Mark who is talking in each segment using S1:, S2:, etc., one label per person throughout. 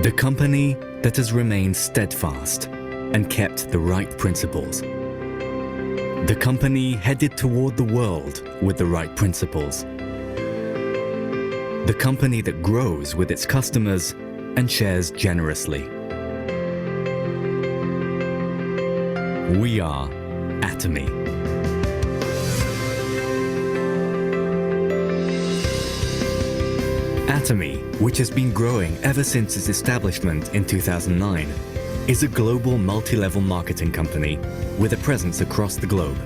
S1: The company that has remained steadfast and kept the right principles. The company headed toward the world with the right principles. The company that grows with its customers and shares generously. We are Atomy. Atomy, which has been growing ever since its establishment in 2009, is a global multi-level marketing company with a presence across the globe.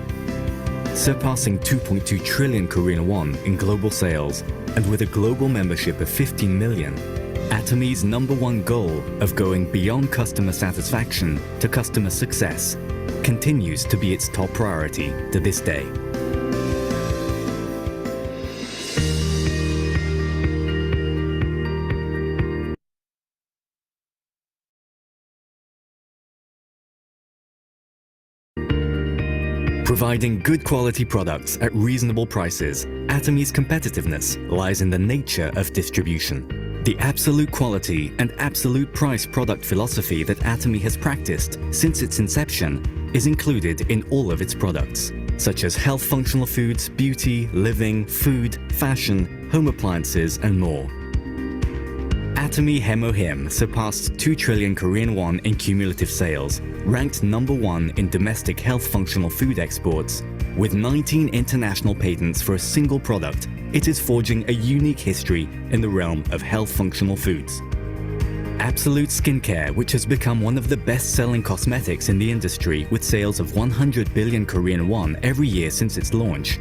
S1: Surpassing 2.2 trillion Korean won in global sales and with a global membership of 15 million, Atomy's #1 goal of going beyond customer satisfaction to customer success continues to be its top priority to this day. Providing good quality products at reasonable prices, Atomy's competitiveness lies in the nature of distribution. The absolute quality and absolute price product philosophy that Atomy has practiced since its inception is included in all of its products, such as health functional foods, beauty, living, food, fashion, home appliances, and more. Atomy Hemohim surpassed 2 trillion Korean won in cumulative sales, ranked #1 in domestic health functional food exports. With 19 international patents for a single product, it is forging a unique history in the realm of health functional foods. Absolute Skincare, which has become one of the best-selling cosmetics in the industry with sales of 100 billion Korean won every year since its launch.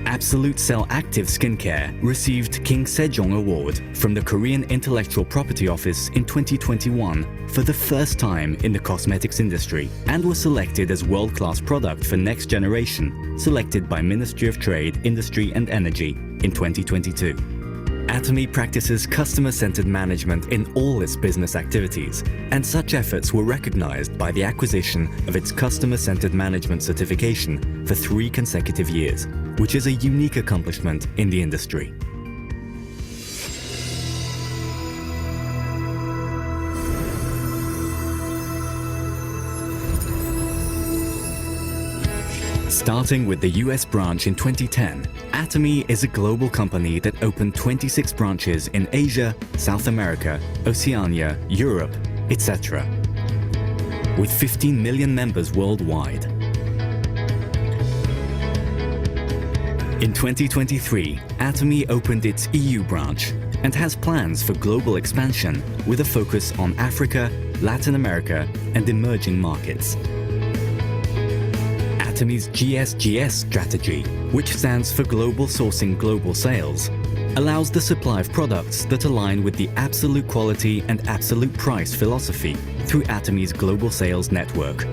S1: Absolute Cell Active Skincare received King Sejong Award from the Korean Intellectual Property Office in 2021 for the first time in the cosmetics industry and was selected as world-class product for next generation, selected by Ministry of Trade, Industry and Energy in 2022. Atomy practices customer-centered management in all its business activities, and such efforts were recognized by the acquisition of its customer-centered management certification for 3 consecutive years, which is a unique accomplishment in the industry. Starting with the US branch in 2010, Atomy is a global company that opened 26 branches in Asia, South America, Oceania, Europe, etc., with 15 million members worldwide. In 2023, Atomy opened its EU branch and has plans for global expansion with a focus on Africa, Latin America, and emerging markets. Atomy's GSGS strategy, which stands for Global Sourcing Global Sales, allows the supply of products that align with the absolute quality and absolute price philosophy through Atomy's global sales network.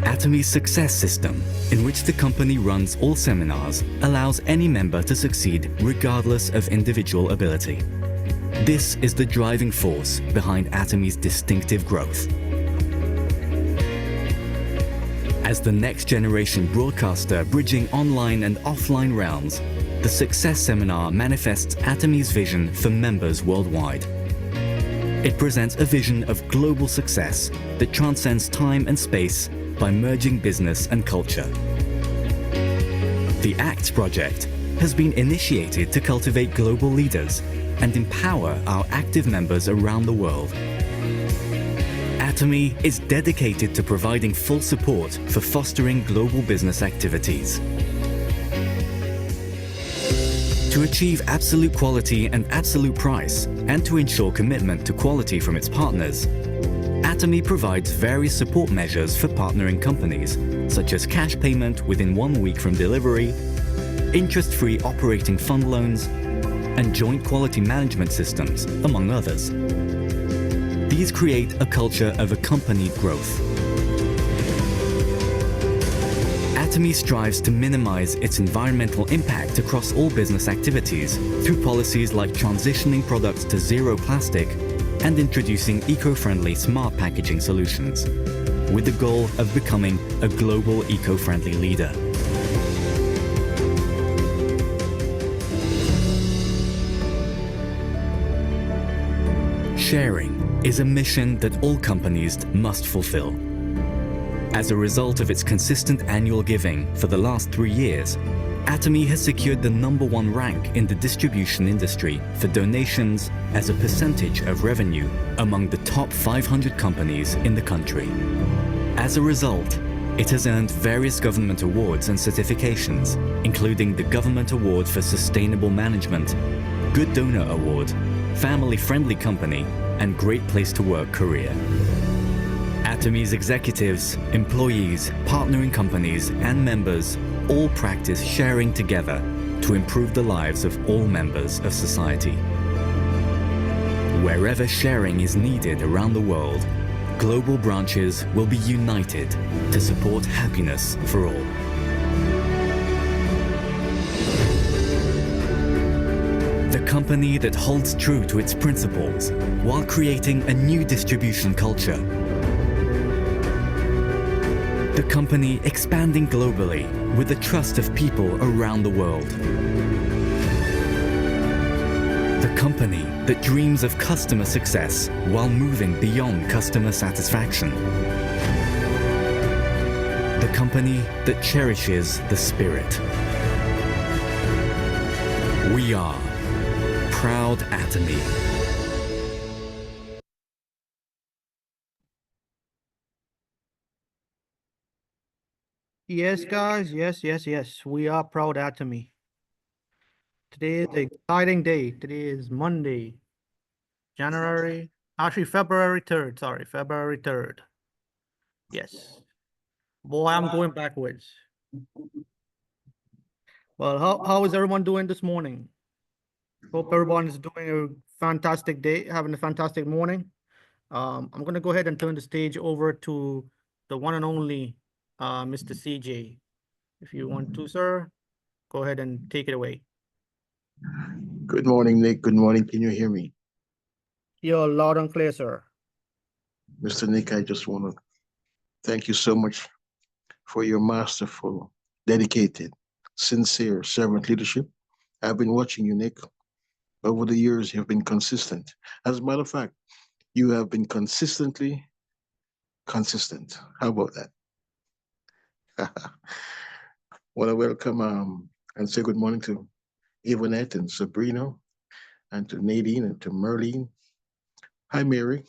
S1: Atomy's success system, in which the company runs all seminars, allows any member to succeed regardless of individual ability. This is the driving force behind Atomy's distinctive growth. As the next generation broadcaster bridging online and offline realms, the Success Seminar manifests Atomy's vision for members worldwide. It presents a vision of global success that transcends time and space by merging business and culture. The ACT project has been initiated to cultivate global leaders and empower our active members around the world. Atomy is dedicated to providing full support for fostering global business activities. To achieve absolute quality and absolute price, and to ensure commitment to quality from its partners, Atomy provides various support measures for partnering companies, such as cash payment within 1 week from delivery, interest-free operating fund loans, and joint quality management systems, among others. These create a culture of accompanied growth. Atomy strives to minimize its environmental impact across all business activities through policies like transitioning products to zero plastic and introducing eco-friendly smart packaging solutions, with the goal of becoming a global eco-friendly leader. Sharing is a mission that all companies must fulfill. As a result of its consistent annual giving for the last 3 years, Atomy has secured the #1 rank in the distribution industry for donations as a percentage of revenue among the top 500 companies in the country. As a result, it has earned various government awards and certifications, including the Government Award for Sustainable Management, Good Donor Award, Family Friendly Company, and Great Place to Work Korea. Atomy's executives, employees, partnering companies, and members all practice sharing together to improve the lives of all members of society. Wherever sharing is needed around the world, global branches will be united to support happiness for all. The company that holds true to its principles while creating a new distribution culture. The company expanding globally with the trust of people around the world. The company that dreams of customer success while moving beyond customer satisfaction. The company that cherishes the spirit. We are Proud Atomy.
S2: Yes, guys. Yes. We are Proud Atomy. Today is an exciting day. Today is Monday, February 3rd. Sorry, February 3rd. Yes. Boy, I'm going backwards. Well, how is everyone doing this morning? Hope everyone is doing a fantastic day, having a fantastic morning. I'm going to go ahead and turn the stage over to the one and only Mr. CJ. If you want to, sir, go ahead and take it away.
S3: Good morning, Nick. Good morning. Can you hear me?
S2: You're loud and clear, sir.
S3: Mr. Nick, I just want to thank you so much for your masterful, dedicated, sincere servant leadership. I've been watching you, Nick. Over the years, you've been consistent. As a matter of fact, you have been consistently consistent. How about that? Want to welcome and say good morning to Yvonne and Sabrina, and to Nadine and to Merlene. Hi, Mary,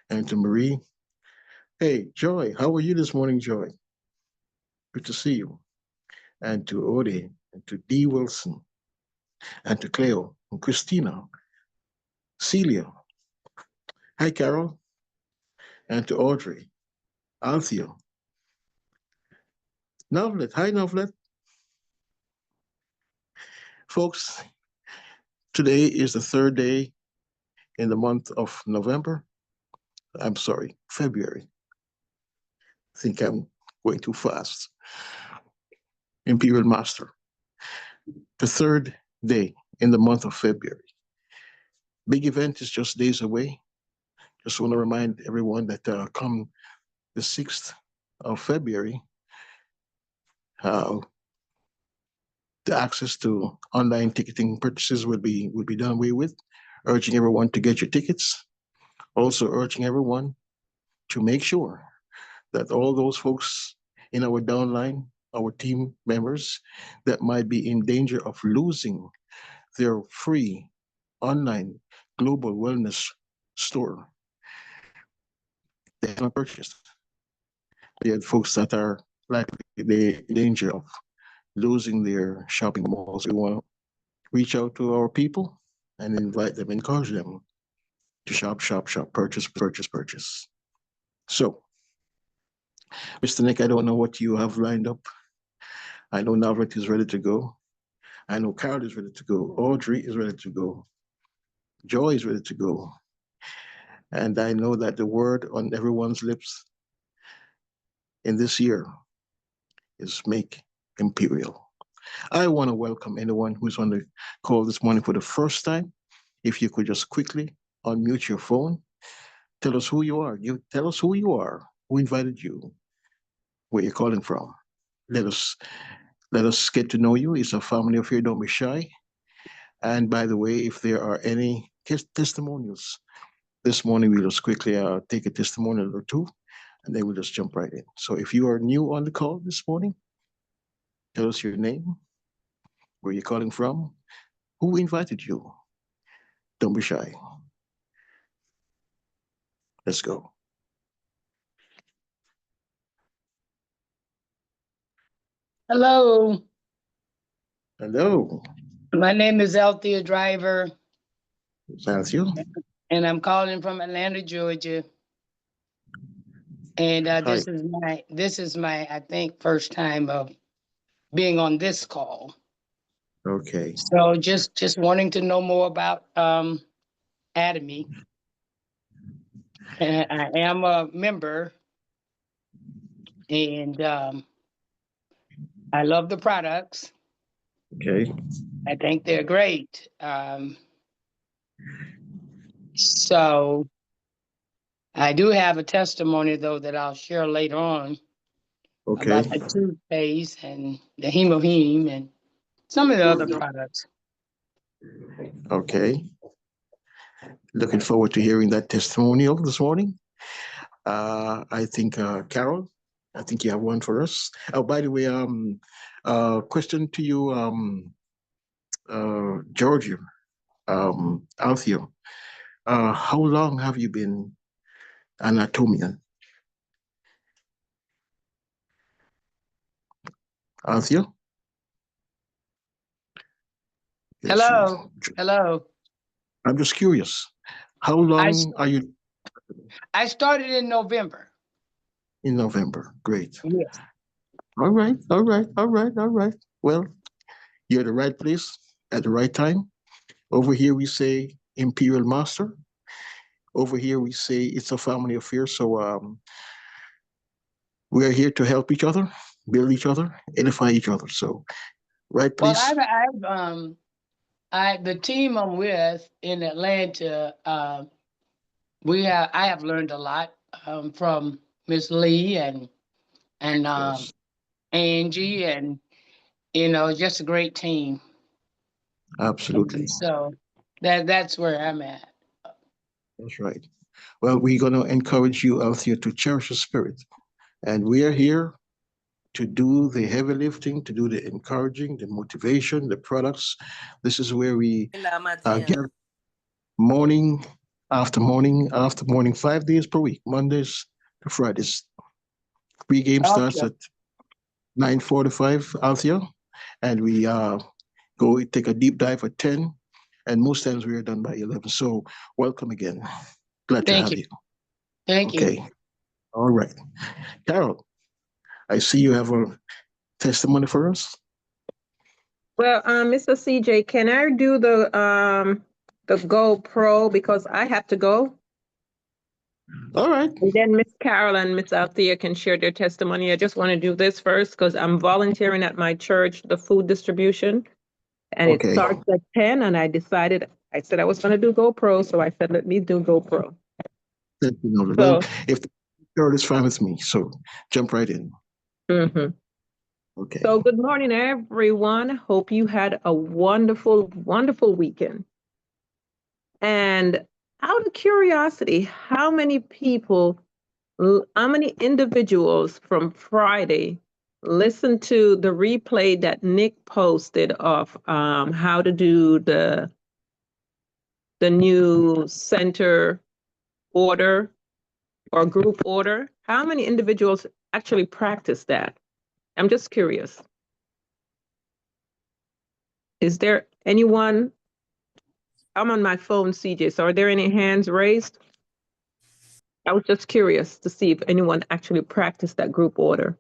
S3: and to Marie. Hey, Joy, how are you this morning, Joy? Good to see you. And to Odie, and to Dee Wilson, and to Cleo, and Christina, Celia. Hi, Carol, and to Audrey, Althea. Novlet, hi, Novlet. Folks, today is the 3rd day in the month of November. I'm sorry, February. I think I'm going too fast. Imperial Master. The 3rd day in the month of February. Big event is just days away. Just want to remind everyone that come the 6th of February, the access to online ticketing purchases will be done away with. Urging everyone to get your tickets. Also urging everyone to make sure that all those folks in our downline, our team members that might be in danger of losing their free online global wellness store, they haven't purchased. They have folks that are likely in danger of losing their shopping malls. We want to reach out to our people and invite them, encourage them to shop, purchase. So, Mr. Nick, I don't know what you have lined up. I know Navrat is ready to go. I know Carol is ready to go. Audrey is ready to go. Joy is ready to go. And I know that the word on everyone's lips in this year is make Imperial. I want to welcome anyone who's on the call this morning for the first time. If you could just quickly unmute your phone, tell us who you are. Tell us who you are, who invited you, where you're calling from. Let us get to know you. It's a family affair. Don't be shy. And by the way, if there are any testimonials this morning we'll just quickly take a testimonial or two, and then we'll just jump right in. So if you are new on the call this morning, tell us your name, where you're calling from, who invited you. Don't be shy. Let's go.
S4: Hello,
S3: Hello,
S4: my name is Althea Driver,
S3: thank you.
S4: and I'm calling from Atlanta, Georgia. And
S3: Hi.
S4: this is my I think first time of being on this call.
S3: Okay.
S4: So just wanting to know more about Atomy. And I am a member, and I love the products.
S3: Okay.
S4: I think they're great. So I do have a testimony though that I'll share later on
S3: Okay.
S4: about the toothpaste and the hemoheme and some of the other products.
S3: Okay. Looking forward to hearing that testimonial this morning. I think Carol, I think you have one for us. Oh, by the way, question to you, Georgia, Althea. How long have you been an Atomian? Althea? Yes,
S4: Hello.
S3: I'm just curious. How long are you
S4: I started in November.
S3: in November? Great.
S4: Yes.
S3: All right, all right, all right, all right. Well, you're at the right place at the right time. Over here we say Imperial Master. Over here we say it's a family affair. So we are here to help each other, build each other, edify each other. So right
S4: Well,
S3: place.
S4: the team I'm with in Atlanta, I have learned a lot from Miss Lee and
S3: Yes,
S4: Angie, and just a great team.
S3: absolutely.
S4: And so that's where I'm at.
S3: That's right. Well, we're going to encourage you out here to cherish the spirit. And we are here to do the heavy lifting, to do the encouraging, the motivation, the products. This is where we get morning after morning after morning, 5 days per week, Mondays to Fridays. Pre-game starts
S4: Okay.
S3: at 9:45 out here, and we go take a deep dive at 10, and most times we are done by 11. So welcome again. Glad to have you.
S4: Thank you.
S3: Okay. All right. Carol, I see you have a testimony for us.
S5: Well, Mr. CJ, can I do the GoPro because I have to go?
S3: All right.
S5: And then Miss Carol and Miss Althea can share their testimony. I just want to do this first because I'm volunteering at my church, the food distribution, and it
S3: Okay.
S5: starts at 10. And I said I was going to do GoPro, so I said let me do GoPro.
S3: Well, if Carol is fine with me, so jump right in.
S5: Mm-hmm.
S3: Okay.
S5: So good morning, everyone. Hope you had a wonderful, wonderful weekend. And out of curiosity, how many individuals from Friday listened to the replay that Nick posted of how to do the new center order or group order? How many individuals actually practiced that? I'm just curious. Is there anyone? I'm on my phone, CJ. So are there any hands raised? I was just curious to see if anyone actually practiced that group order.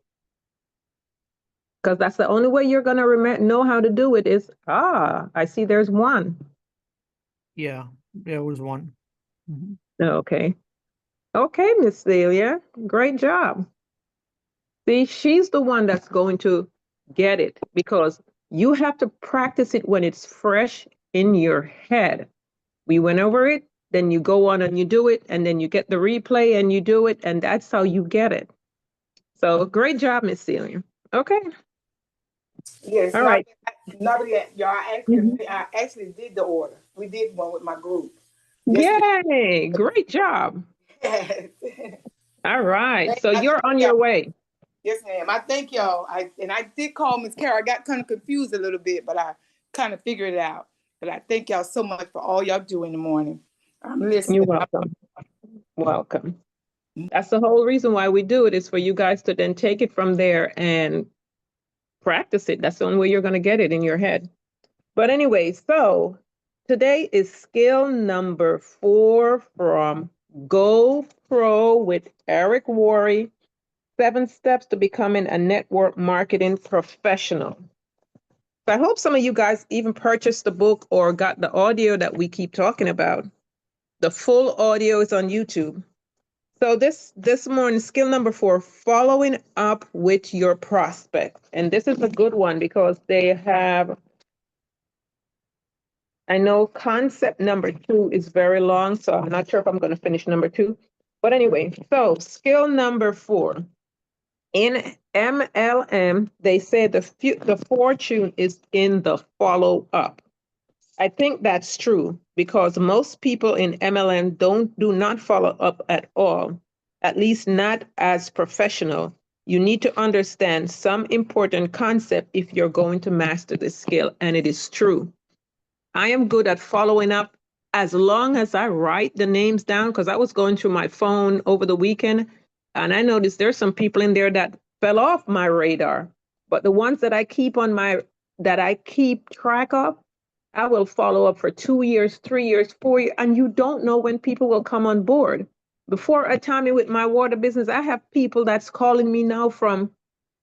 S5: Because that's the only way you're going to know how to do it is, I see there's one.
S2: Yeah, there was one. Mhm.
S5: Okay. Okay, Miss Celia, great job. See, she's the one that's going to get it because you have to practice it when it's fresh in your head. We went over it, then you go on and you do it, and then you get the replay and you do it, and that's how you get it. So great job, Miss Celia. Okay.
S6: Yes,
S5: All right.
S6: not yet, y'all. I actually did the order. We did one with my group.
S5: Yay! Great job.
S6: Yes.
S5: All right.
S6: Thank-
S5: So
S6: I
S5: you're
S6: thank
S5: on
S6: y'all.
S5: your way.
S6: Yes, ma'am. I thank y'all. I did call Miss Carol. I got kind of confused a little bit, but I kind of figured it out. But I thank y'all so much for all y'all do in the morning. I'm listening.
S5: You're welcome. Welcome. That's the whole reason why we do it, is for you guys to then take it from there and practice it. That's the only way you're going to get it in your head. But anyway, so today is skill number 4 from Go Pro with Eric Worre, 7 Steps to Becoming a Network Marketing Professional. So I hope some of you guys even purchased the book or got the audio that we keep talking about. The full audio is on YouTube. So this morning, skill number 4, following up with your prospects. And this is a good one because they have, I know concept number 2 is very long, so I'm not sure if I'm going to finish number 2. But anyway, so skill number 4. In MLM, they say the fortune is in the follow up. I think that's true because most people in MLM do not follow up at all, at least not as professional. You need to understand some important concept if you're going to master this skill, and it is true. I am good at following up as long as I write the names down, because I was going through my phone over the weekend and I noticed there's some people in there that fell off my radar. But the ones that I keep track of, I will follow up for 2 years, 3 years, 4 years, and you don't know when people will come on board. Before Atomy with my water business, I have people that's calling me now from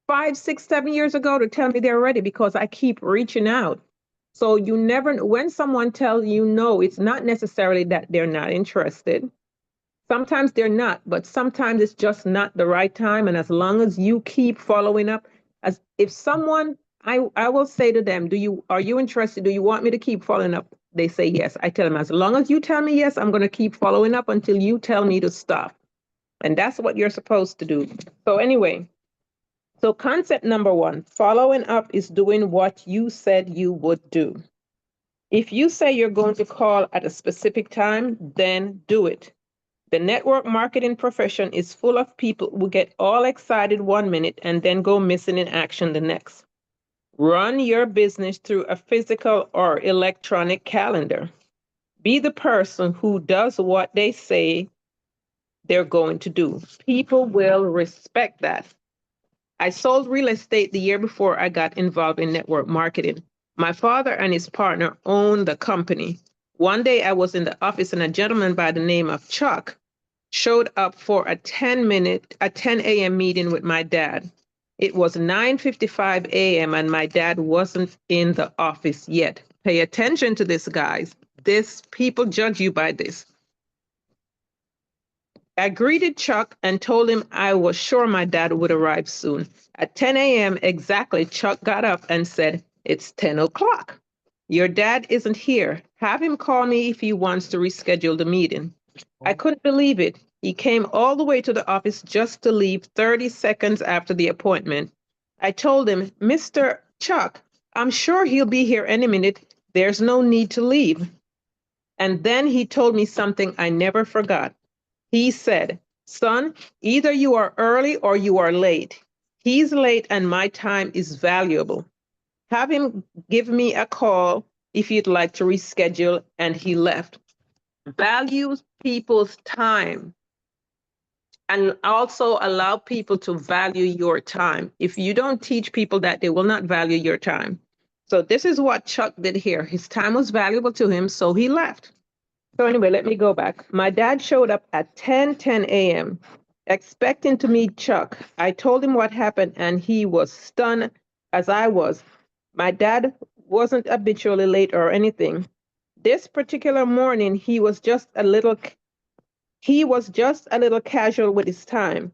S5: 5, 6, 7 years ago to tell me they're ready because I keep reaching out. So you never know when someone tells you no, it's not necessarily that they're not interested. Sometimes they're not, but sometimes it's just not the right time. And as long as you keep following up, as if someone, I will say to them, are you interested? Do you want me to keep following up? They say yes. I tell them, as long as you tell me yes, I'm going to keep following up until you tell me to stop. And that's what you're supposed to do. So anyway, so concept number 1, following up is doing what you said you would do. If you say you're going to call at a specific time, then do it. The network marketing profession is full of people who get all excited 1 minute and then go missing in action the next. Run your business through a physical or electronic calendar. Be the person who does what they say they're going to do. People will respect that. I sold real estate the year before I got involved in network marketing. My father and his partner owned the company. One day I was in the office and a gentleman by the name of Chuck showed up for a 10 a.m. meeting with my dad. It was 9:55 a.m. and my dad wasn't in the office yet. Pay attention to this, guys. People judge you by this. I greeted Chuck and told him I was sure my dad would arrive soon. At 10 a.m. exactly, Chuck got up and said, "It's 10 o'clock. Your dad isn't here. Have him call me if he wants to reschedule the meeting." I couldn't believe it. He came all the way to the office just to leave 30 seconds after the appointment. I told him, "Mr. Chuck, I'm sure he'll be here any minute. There's no need to leave." And then he told me something I never forgot. He said, "Son, either you are early or you are late. He's late and my time is valuable. Have him give me a call if you'd like to reschedule." And he left. Values people's time and also allow people to value your time. If you don't teach people that, they will not value your time. So this is what Chuck did here. His time was valuable to him, so he left. So anyway, let me go back. My dad showed up at 10 a.m. expecting to meet Chuck. I told him what happened and he was stunned as I was. My dad wasn't habitually late or anything. This particular morning, he was just a little casual with his time.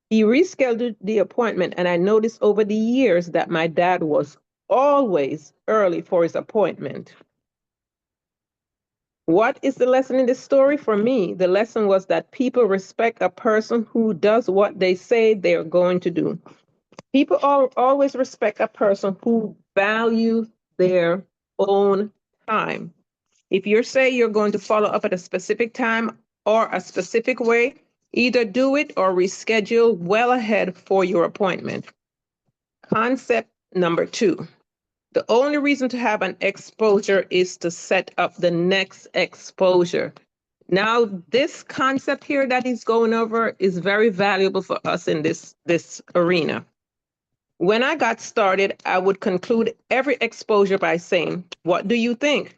S5: He rescheduled the appointment and I noticed over the years that my dad was always early for his appointment. What is the lesson in this story? For me, the lesson was that people respect a person who does what they say they're going to do. People always respect a person who values their own time. If you say you're going to follow up at a specific time or a specific way, either do it or reschedule well ahead for your appointment. Concept number 2. The only reason to have an exposure is to set up the next exposure. Now, this concept here that he's going over is very valuable for us in this arena. When I got started, I would conclude every exposure by saying, "What do you think?"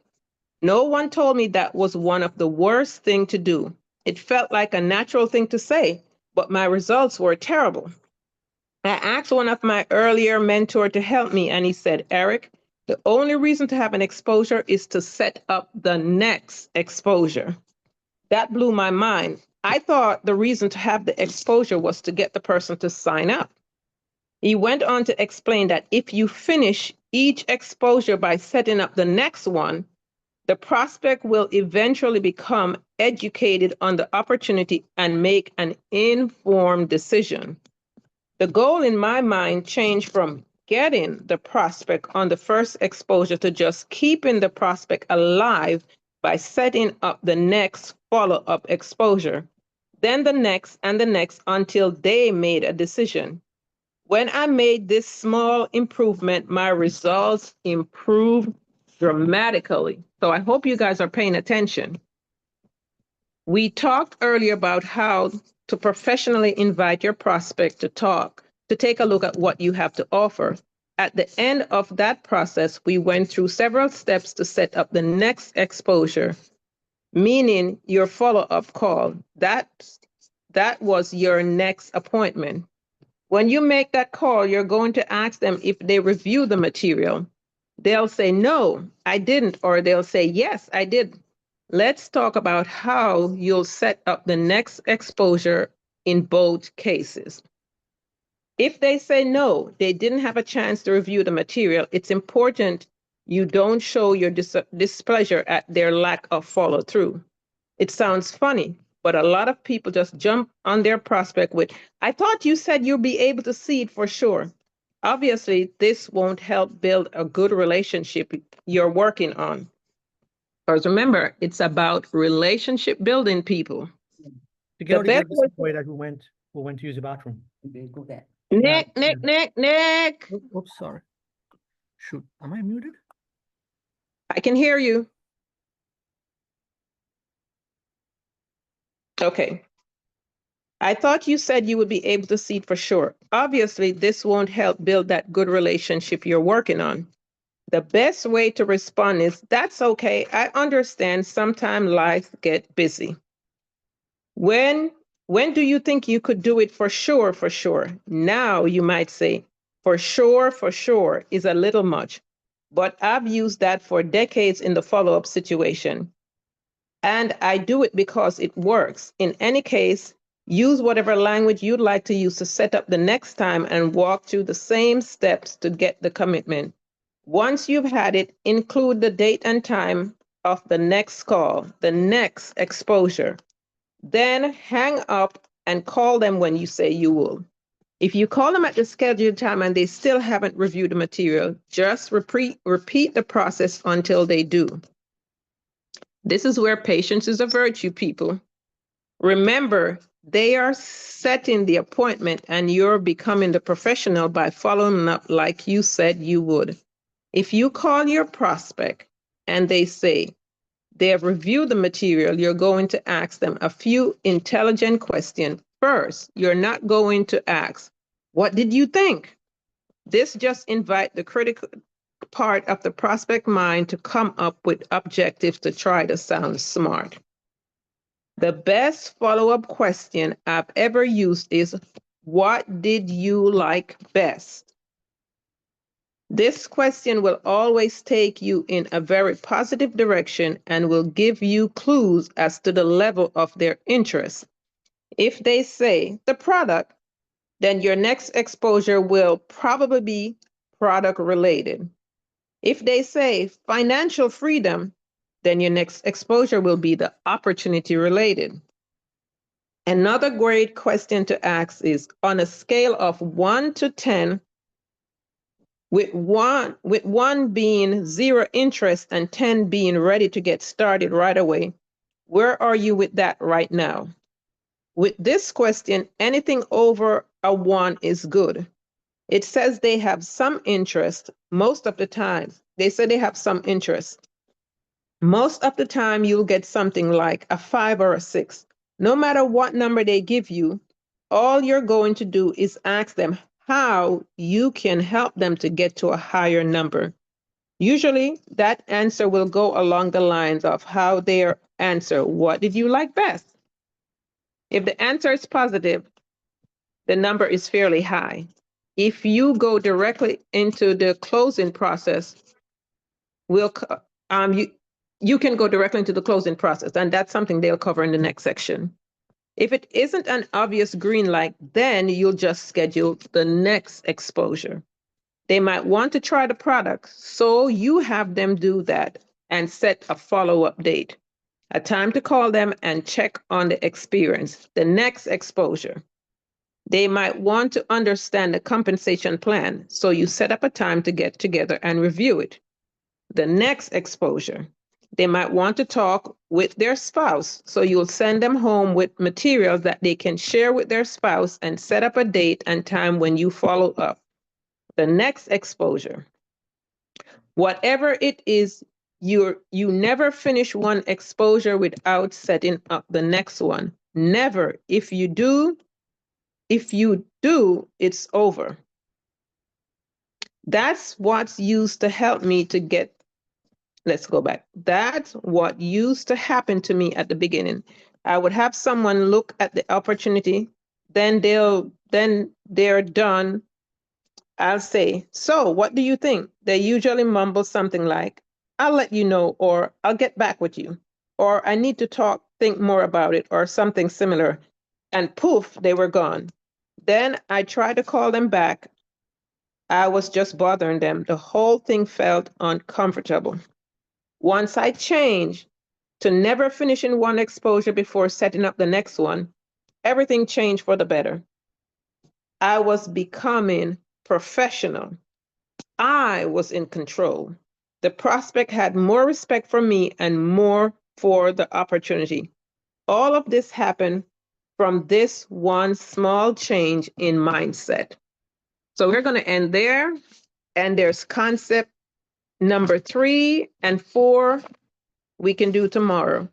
S5: No one told me that was one of the worst things to do. It felt like a natural thing to say, but my results were terrible. I asked one of my earlier mentors to help me, and he said, "Eric, the only reason to have an exposure is to set up the next exposure." That blew my mind. I thought the reason to have the exposure was to get the person to sign up. He went on to explain that if you finish each exposure by setting up the next one, the prospect will eventually become educated on the opportunity and make an informed decision. The goal in my mind changed from getting the prospect on the first exposure to just keeping the prospect alive by setting up the next follow-up exposure, then the next and the next until they made a decision. When I made this small improvement, my results improved dramatically. So I hope you guys are paying attention. We talked earlier about how to professionally invite your prospect to talk, to take a look at what you have to offer. At the end of that process, we went through several steps to set up the next exposure, meaning your follow-up call. That was your next appointment. When you make that call, you're going to ask them if they review the material. They'll say, "No, I didn't," or they'll say, "Yes, I did." Let's talk about how you'll set up the next exposure in both cases. If they say no, they didn't have a chance to review the material, it's important you don't show your displeasure at their lack of follow through. It sounds funny, but a lot of people just jump on their prospect with, "I thought you said you'll be able to see it for sure." Obviously, this won't help build a good relationship you're working on. Because remember, it's about relationship building, people.
S2: To get out
S5: The
S2: of
S5: best
S2: the way that who went to use the bathroom.
S5: Nick.
S2: Oops, sorry. Shoot, am I muted?
S5: I can hear you. Okay. I thought you said you would be able to see it for sure. Obviously, this won't help build that good relationship you're working on. The best way to respond is, "That's okay. I understand sometimes life gets busy." When do you think you could do it for sure, for sure? Now you might say, for sure is a little much, but I've used that for decades in the follow-up situation. And I do it because it works. In any case, use whatever language you'd like to use to set up the next time and walk through the same steps to get the commitment. Once you've had it, include the date and time of the next call, the next exposure. Then hang up and call them when you say you will. If you call them at the scheduled time and they still haven't reviewed the material, just repeat the process until they do. This is where patience is a virtue, people. Remember, they are setting the appointment and you're becoming the professional by following up like you said you would. If you call your prospect and they say they have reviewed the material, you're going to ask them a few intelligent questions. First, you're not going to ask, "What did you think?" This just invites the critical part of the prospect mind to come up with objectives to try to sound smart. The best follow-up question I've ever used is, "What did you like best?" This question will always take you in a very positive direction and will give you clues as to the level of their interest. If they say the product, then your next exposure will probably be product related. If they say financial freedom, then your next exposure will be the opportunity related. Another great question to ask is, on a scale of 1 to 10, with one being zero interest and 10 being ready to get started right away. Where are you with that right now? With this question, anything over a 1 is good. It says they have some interest most of the time. They say they have some interest. Most of the time, you'll get something like a 5 or a 6. No matter what number they give you, all you're going to do is ask them how you can help them to get to a higher number. Usually, that answer will go along the lines of how their answer, what did you like best? If the answer is positive, the number is fairly high. If you go directly into the closing process, you can go directly into the closing process, and that's something they'll cover in the next section. If it isn't an obvious green light, then you'll just schedule the next exposure. They might want to try the product, so you have them do that and set a follow-up date, a time to call them and check on the experience, the next exposure. They might want to understand the compensation plan, so you set up a time to get together and review it. The next exposure. They might want to talk with their spouse, so you'll send them home with materials that they can share with their spouse and set up a date and time when you follow up. The next exposure. Whatever it is, you never finish one exposure without setting up the next one. Never. If you do, it's over. That's what's used to help me to get. Let's go back. That's what used to happen to me at the beginning. I would have someone look at the opportunity, then they're done. I'll say, so what do you think? They usually mumble something like, I'll let you know, or I'll get back with you, or I need to think more about it, or something similar. And poof, they were gone. Then I tried to call them back. I was just bothering them. The whole thing felt uncomfortable. Once I changed to never finishing one exposure before setting up the next one, everything changed for the better. I was becoming professional. I was in control. The prospect had more respect for me and more for the opportunity. All of this happened from this one small change in mindset. So we're going to end there. And there's concept number 3 and 4 we can do tomorrow.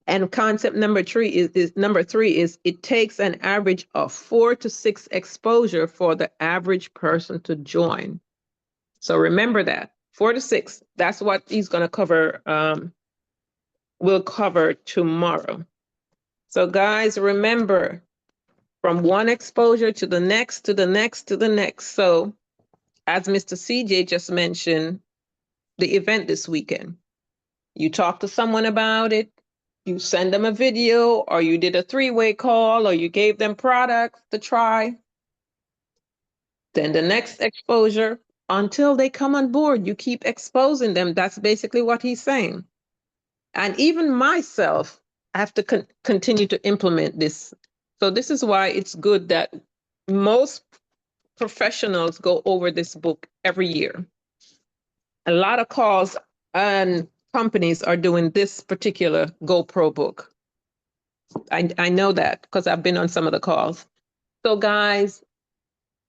S5: And concept number 3 is it takes an average of 4 to 6 exposure for the average person to join. So remember that 4 to 6. That's what he's going to cover. We'll cover tomorrow. So guys, remember, from one exposure to the next, to the next, to the next. So as Mr. CJ just mentioned, the event this weekend, you talk to someone about it, you send them a video, or you did a 3-way call, or you gave them products to try. Then the next exposure, until they come on board, you keep exposing them. That's basically what he's saying. And even myself, I have to continue to implement this. So this is why it's good that most professionals go over this book every year. A lot of calls and companies are doing this particular GoPro book. I know that because I've been on some of the calls. So guys,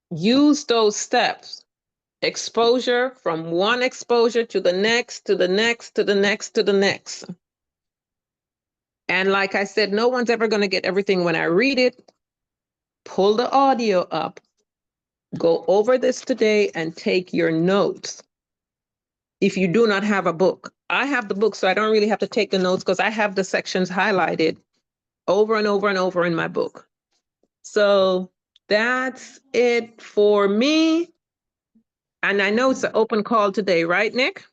S5: use those steps. Exposure, from one exposure to the next, to the next, to the next, to the next. And like I said, no one's ever going to get everything when I read it. Pull the audio up. Go over this today and take your notes. If you do not have a book, I have the book, so I don't really have to take the notes because I have the sections highlighted over and over and over in my book. So that's it for me. And I know it's an open call today, right, Nick?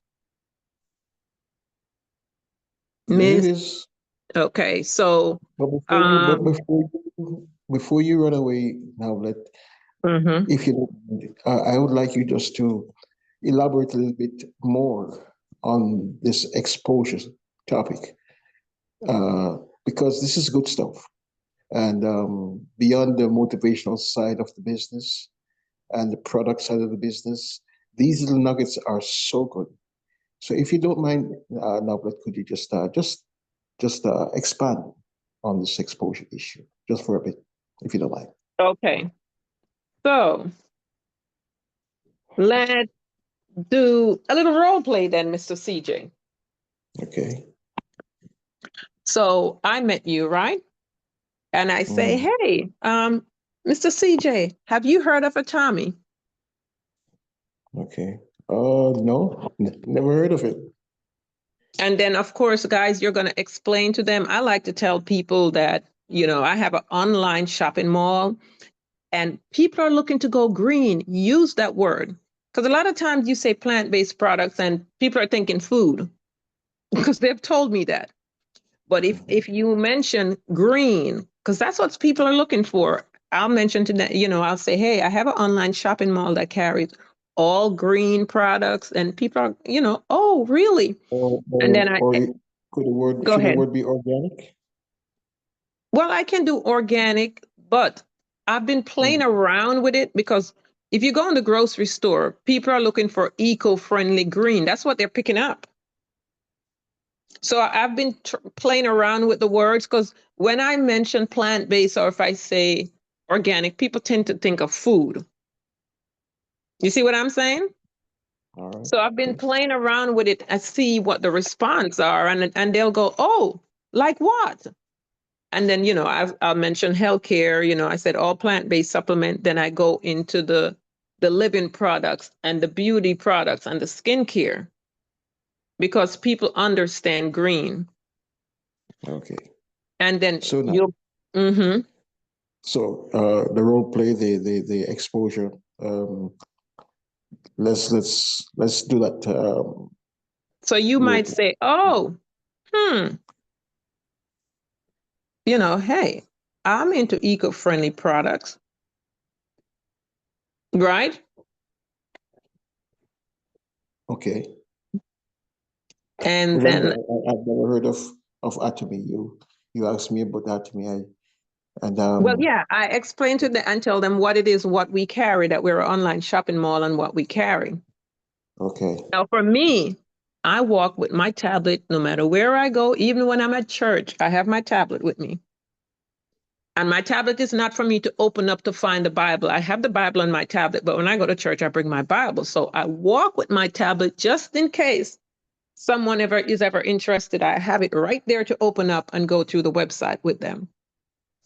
S3: It is.
S5: Okay, so
S3: But before you run away, now if you don't, I would like you just to elaborate a little bit more on this exposure topic, because this is good stuff. And beyond the motivational side of the business and the product side of the business, These little nuggets are so good. So if you don't mind, Noblet, could you just expand on this exposure issue just for a bit, if you don't mind?
S5: Okay. So let's do a little role play then, Mr. CJ.
S3: Okay.
S5: So I met you, right? And I say,
S3: Mm,
S5: hey, Mr. CJ, have you heard of Atomy?
S3: okay. No, never heard of it.
S5: And then, of course, guys, you're going to explain to them. I like to tell people that, I have an online shopping mall and people are looking to go green. Use that word. Because a lot of times you say plant-based products and people are thinking food because they've told me that. But if you mention green, because that's what people are looking for, I'll mention to them, I'll say, hey, I have an online shopping mall that carries all green products, and people are, oh, really? And then go
S3: should the
S5: ahead.
S3: word be organic?
S5: Well, I can do organic, but I've been playing around with it because if you go in the grocery store, people are looking for eco-friendly green. That's what they're picking up. So I've been playing around with the words because when I mention plant-based or if I say organic, people tend to think of food. You see what I'm saying?
S3: All right.
S5: So I've been
S3: Okay.
S5: playing around with it and see what the response are, and they'll go, oh, like what? And then, I'll mention healthcare, I said all plant-based supplement, then I go into the living products and the beauty products and the skincare because people understand green.
S3: Okay.
S5: And then
S3: So now,
S5: you'll, mm-hmm.
S3: so the role play, the exposure. Let's do that.
S5: So you
S3: Role
S5: might
S3: play.
S5: say, oh, hey, I'm into eco-friendly products, right?
S3: Okay.
S5: And
S3: Remember,
S5: then,
S3: I've never heard of Atomy. You asked me about Atomy,
S5: well, yeah, I explain to them and tell them what it is, what we carry, that we're an online shopping mall and what we carry.
S3: okay.
S5: Now, for me, I walk with my tablet no matter where I go, even when I'm at church, I have my tablet with me. And my tablet is not for me to open up to find the Bible. I have the Bible on my tablet, but when I go to church, I bring my Bible. So I walk with my tablet just in case someone is ever interested. I have it right there to open up and go through the website with them.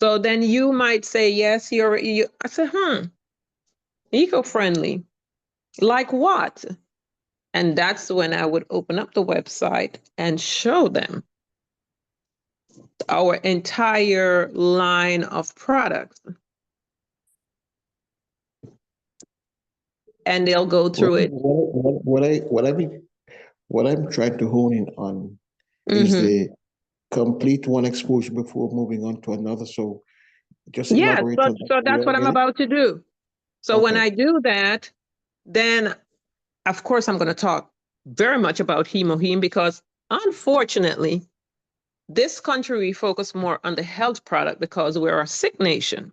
S5: So then you might say, yes, I said, eco-friendly. Like what? And that's when I would open up the website and show them our entire line of products. And they'll go through it.
S3: What I'm trying to hone in on is
S5: Mm-hmm.
S3: the complete one exposure before moving on to another. So just
S5: Yeah,
S3: elaborate on that.
S5: so
S3: We
S5: that's
S3: all
S5: what I'm
S3: get it?
S5: about to do. So when
S3: Okay.
S5: I do that, then of course I'm going to talk very much about hemoheme because unfortunately, this country we focus more on the health product because we're a sick nation.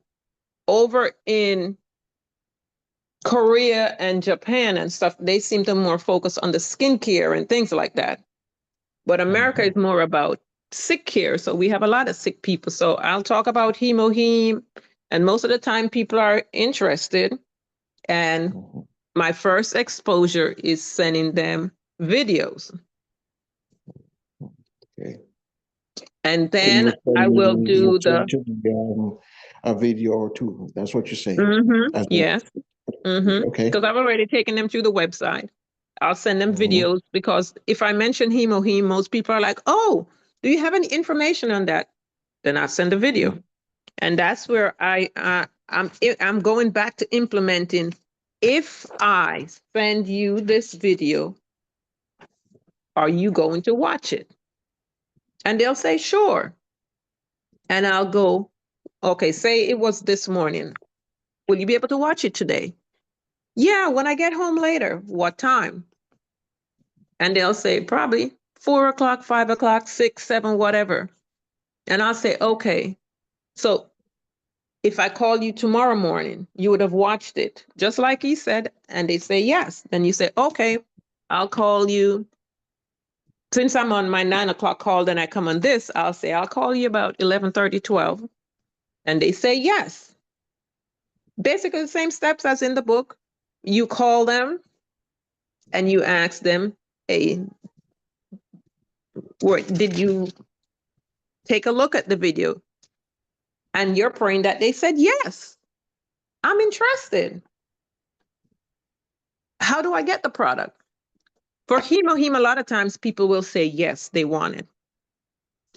S5: Over in Korea and Japan and stuff, they seem to more focus on the skincare and things like that. But America is more about sick care. So we have a lot of sick people. So I'll talk about hemoheme. And most of the time people are interested. And my first exposure is sending them videos.
S3: Okay.
S5: And
S3: So you
S5: then
S3: would send
S5: I will
S3: me, you
S5: do
S3: would send
S5: the,
S3: to me, a video or two. That's what you're saying. As a-
S5: yes.
S3: Okay.
S5: Because I've already taken them through the website. I'll send them
S3: Mhm.
S5: videos because if I mention hemoheme, most people are like, oh, do you have any information on that? Then I'll send a video. And that's where I'm going back to implementing. If I send you this video, are you going to watch it? And they'll say, sure. And I'll go, okay, say it was this morning. Will you be able to watch it today? Yeah, when I get home later. What time? And they'll say probably 4 o'clock, 5 o'clock, 6, 7, whatever. And I'll say, okay. So if I call you tomorrow morning, you would have watched it, just like he said, and they say yes. Then you say, okay, I'll call you. Since I'm on my 9 o'clock call, then I come on this, I'll say, I'll call you about 11:30, 12. And they say yes. Basically the same steps as in the book. You call them and you ask them, hey, did you take a look at the video? And you're praying that they said, yes, I'm interested. How do I get the product? For Hemo, a lot of times people will say, yes, they want it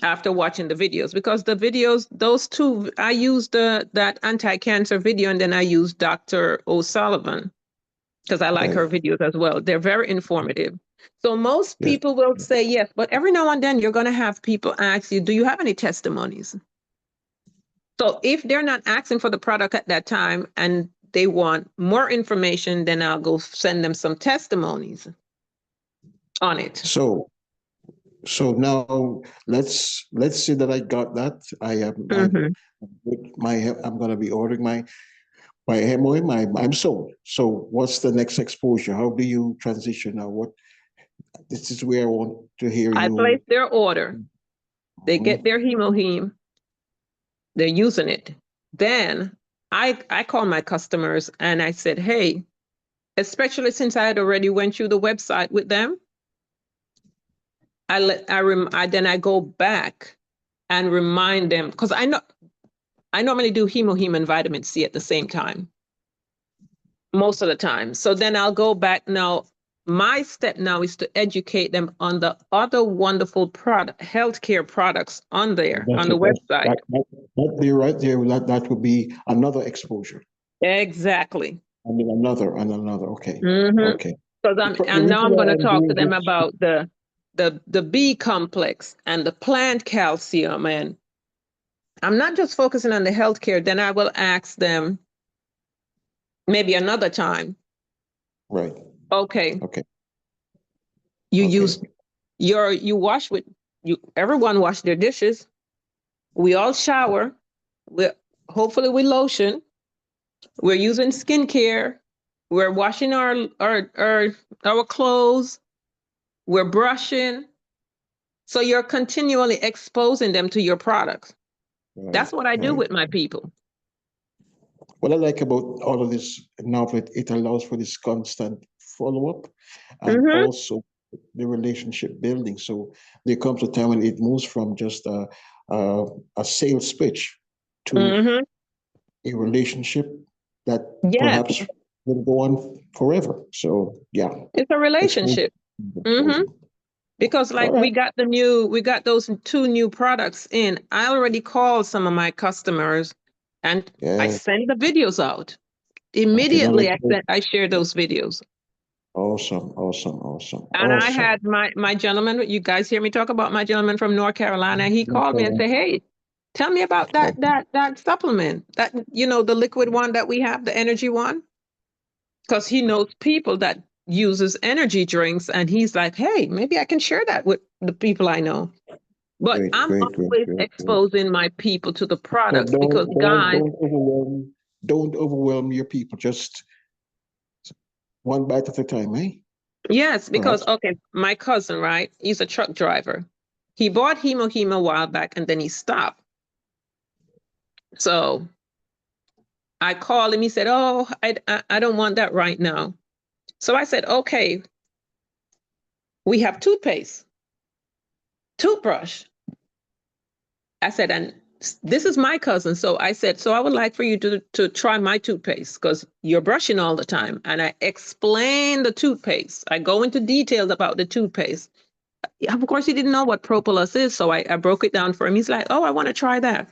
S5: after watching the videos, because the videos, those two, I used that anti-cancer video, and then I used Dr. O'Sullivan because I like her videos as well. They're very informative. So most
S3: Yes.
S5: people will say yes, but every now and then you're going to have people ask you, do you have any testimonies? So if they're not asking for the product at that time and they want more information, then I'll go send them some testimonies on it.
S3: So now let's say that I got that.
S5: Mhm.
S3: I'm gonna be ordering my MOM. I'm sold. So what's the next exposure? How do you transition now? This is where I want to hear
S5: I
S3: you.
S5: place their order. They
S3: Mhm.
S5: get their Hemo. They're using it. Then I call my customers and I said, hey, especially since I had already went through the website with them, then I go back and remind them, because I normally do Hemo and vitamin C at the same time, most of the time. So then I'll go back now. My step now is to educate them on the other wonderful healthcare products on there, on the website.
S3: That there, right there, that would be another exposure.
S5: Exactly.
S3: And then another and another. Okay.
S5: Mhm.
S3: Okay.
S5: And now I'm going to talk to them about the B complex and the plant calcium. And I'm not just focusing on the healthcare. Then I will ask them maybe another time.
S3: Right.
S5: Okay,
S3: Okay.
S5: you
S3: Okay.
S5: you wash with everyone wash their dishes. We all shower. Hopefully we lotion. We're using skincare. We're washing our clothes. We're brushing. So you're continually exposing them to your products. That's what I do
S3: Right.
S5: with my people.
S3: What I like about all of this now, it allows for this constant follow-up and
S5: Mhm.
S3: also the relationship building. So there comes a time when it moves from just a sales pitch to
S5: Mhm.
S3: a relationship that
S5: Yes,
S3: perhaps will go on forever. So yeah,
S5: it's a
S3: exposure.
S5: relationship. Mhm. Because
S3: All
S5: like
S3: right.
S5: we got those 2 new products in. I already called some of my customers and I
S3: Yeah.
S5: sent the videos out.
S3: Okay. Now
S5: Immediately I shared those videos.
S3: awesome. Awesome. Awesome.
S5: And I
S3: Awesome.
S5: had my gentleman, you guys hear me talk about my gentleman from North Carolina. He called me and said, hey, tell me about that supplement, that, the liquid one that we have, the energy one. Because he knows people that uses energy drinks. And he's like, hey, maybe I can share that with the people I know. But
S3: Great.
S5: I'm
S3: Great. Great.
S5: always
S3: Great. Great.
S5: exposing my people to the
S3: So
S5: products because guys,
S3: don't overwhelm your people. Just one bite at a time, eh?
S5: yes, because,
S3: Perhaps.
S5: okay, my cousin, right? He's a truck driver. He bought Hemo a while back and then he stopped. So I called him. He said, oh, I don't want that right now. So I said, okay, we have toothpaste, toothbrush. I said, and this is my cousin. So I said, so I would like for you to try my toothpaste because you're brushing all the time. And I explain the toothpaste. I go into details about the toothpaste. Of course, he didn't know what propolis is. So I broke it down for him. He's like, oh, I want to try that.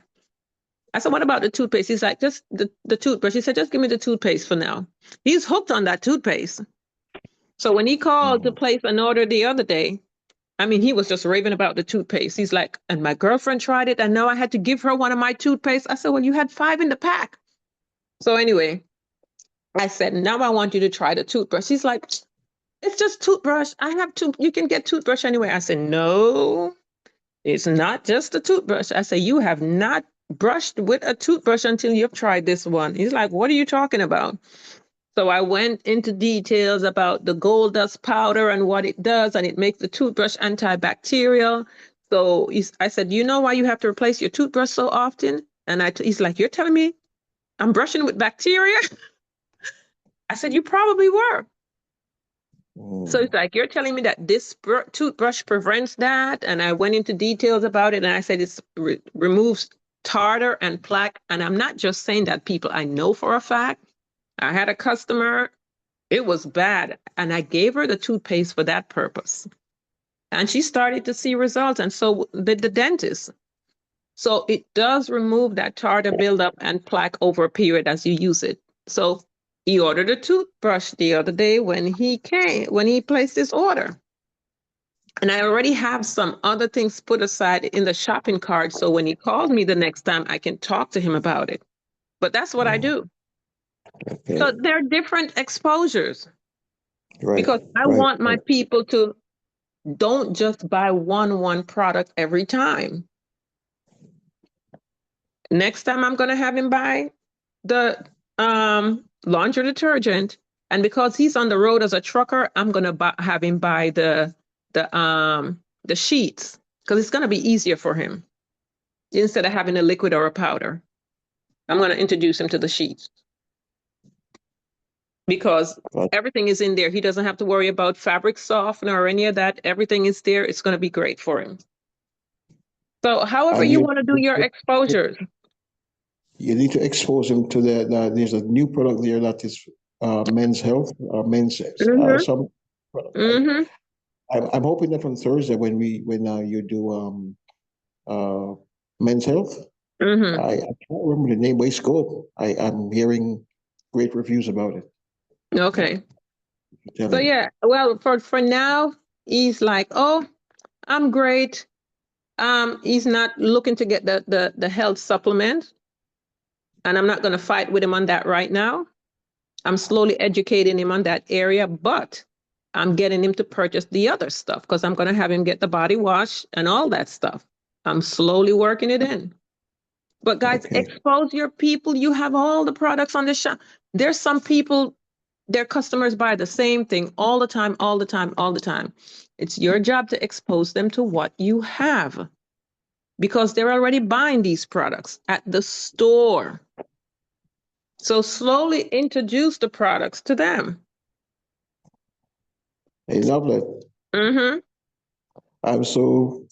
S5: I said, what about the toothpaste? He's like, just the toothbrush. He said, just give me the toothpaste for now. He's hooked on that toothpaste. So when he called to place an order the other day, I mean, he was just raving about the toothpaste. He's like, and my girlfriend tried it. And now I had to give her one of my toothpaste. I said, well, you had 5 in the pack. So anyway, I said, now I want you to try the toothbrush. He's like, it's just toothbrush. You can get toothbrush anyway. I said, no, it's not just a toothbrush. I said, you have not brushed with a toothbrush until you've tried this one. He's like, what are you talking about? So I went into details about the gold dust powder and what it does, and it makes the toothbrush antibacterial. So I said, you know why you have to replace your toothbrush so often? And he's like, you're telling me I'm brushing with bacteria? I said, you probably were. So it's like, you're telling me that this toothbrush prevents that? And I went into details about it, and I said it removes tartar and plaque. And I'm not just saying that, people. I know for a fact. I had a customer, it was bad, and I gave her the toothpaste for that purpose. And she started to see results, and so did the dentist. So it does remove that tartar buildup and plaque over a period as you use it. So he ordered a toothbrush the other day when he placed his order. And I already have some other things put aside in the shopping cart. So when he calls me the next time, I can talk to him about it. But that's what I do.
S3: Okay.
S5: So there are different exposures.
S3: Right.
S5: Because I
S3: right,
S5: want my
S3: right.
S5: people to don't just buy one product every time. Next time I'm going to have him buy the laundry detergent, and because he's on the road as a trucker, I'm going to have him buy the sheets, because it's going to be easier for him instead of having a liquid or a powder. I'm going to introduce him to the sheets because
S3: Right.
S5: everything is in there. He doesn't have to worry about fabric softener or any of that. Everything is there. It's going to be great for him. So however
S3: And
S5: you want to do your exposures.
S3: you need to expose him to there's a new product there that is men's health, men's
S5: Mhm.
S3: some product.
S5: Mm-hmm.
S3: I'm hoping that on Thursday when you do men's health,
S5: Mm-hmm.
S3: I can't remember the name, but it's good. I'm hearing great reviews about it.
S5: Okay.
S3: Tell
S5: So
S3: him.
S5: yeah, well, for now, he's like, oh, I'm great. He's not looking to get the health supplement, and I'm not going to fight with him on that right now. I'm slowly educating him on that area, but I'm getting him to purchase the other stuff because I'm going to have him get the body wash and all that stuff. I'm slowly working it in. But guys,
S3: Okay.
S5: expose your people. You have all the products on the shop. There's some people, their customers buy the same thing all the time, all the time, all the time. It's your job to expose them to what you have because they're already buying these products at the store. So slowly introduce the products to them.
S3: Hey, lovely.
S5: Mm-hmm.
S3: I'm so